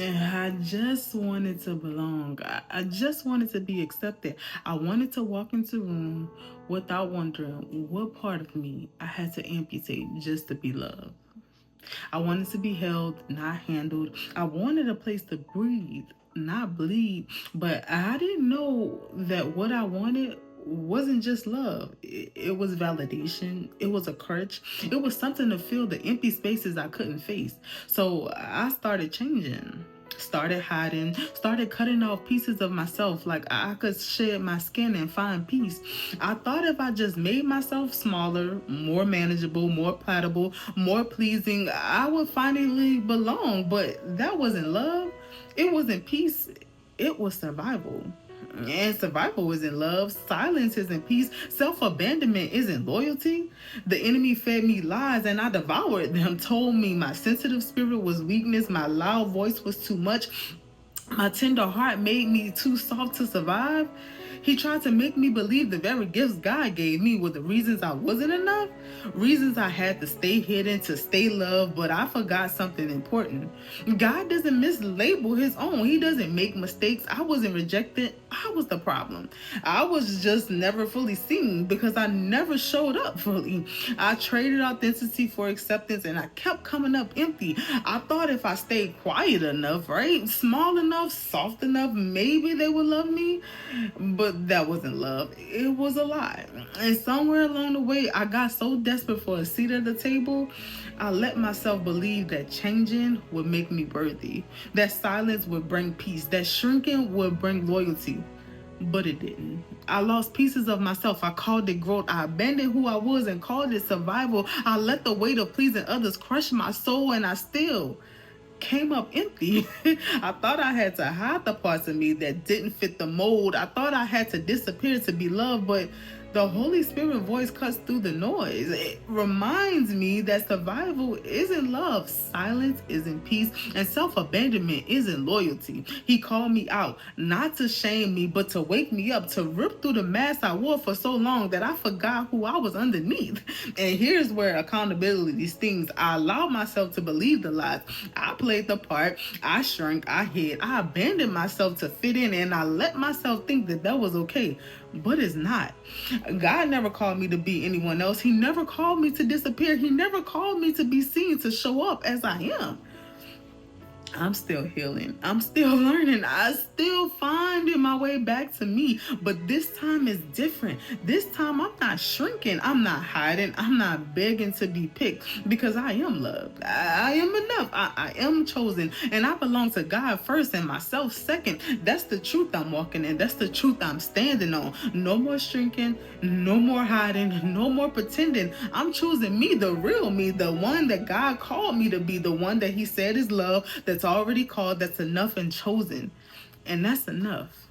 I just wanted to belong. I just wanted to be accepted. I wanted to walk into a room without wondering what part of me I had to amputate just to be loved. I wanted to be held, not handled. I wanted a place to breathe, not bleed. But I didn't know that what I wanted wasn't just love. It was validation. It was a crutch. It was something to fill the empty spaces I couldn't face. So I started changing. Started hiding, started cutting off pieces of myself like I could shed my skin and find peace. I thought if I just made myself smaller, more manageable, more palatable, more pleasing, I would finally belong. But that wasn't love. It wasn't peace. It was survival. And survival isn't love. Silence isn't peace. Self abandonment isn't loyalty. The enemy fed me lies and I devoured them. Told me my sensitive spirit was weakness. My loud voice was too much. My tender heart made me too soft to survive. He tried to make me believe the very gifts God gave me were the reasons I wasn't enough, reasons I had to stay hidden, to stay loved, but I forgot something important. God doesn't mislabel his own. He doesn't make mistakes. I wasn't rejected. I was the problem. I was just never fully seen because I never showed up fully. I traded authenticity for acceptance and I kept coming up empty. I thought if I stayed quiet enough, right? Small enough, soft enough, maybe they would love me. But that wasn't love. It was a lie. And somewhere along the way, I got so desperate for a seat at the table, I let myself believe that changing would make me worthy, that silence would bring peace, that shrinking would bring loyalty. But it didn't. I lost pieces of myself. I called it growth. I abandoned who I was and called it survival. I let the weight of pleasing others crush my soul, and I still came up empty. I thought I had to hide the parts of me that didn't fit the mold. I thought I had to disappear to be loved, but the Holy Spirit voice cuts through the noise. It reminds me that survival isn't love, silence isn't peace, and self abandonment isn't loyalty. He called me out, not to shame me, but to wake me up, to rip through the mask I wore for so long that I forgot who I was underneath. And here's where accountability stings. I allowed myself to believe the lies. I played the part, I shrank, I hid, I abandoned myself to fit in, and I let myself think that that was okay. But it's not. God never called me to be anyone else. He never called me to disappear. He never called me to be seen, to show up as I am. I'm still healing. I'm still learning. I still finding my way back to me. But this time is different. This time I'm not shrinking. I'm not hiding. I'm not begging to be picked because I am loved. I am enough. I am chosen. And I belong to God first and myself second. That's the truth I'm walking in. That's the truth I'm standing on. No more shrinking. No more hiding. No more pretending. I'm choosing me, the real me, the one that God called me to be, the one that He said is love, that's already called, that's enough and chosen. And that's enough.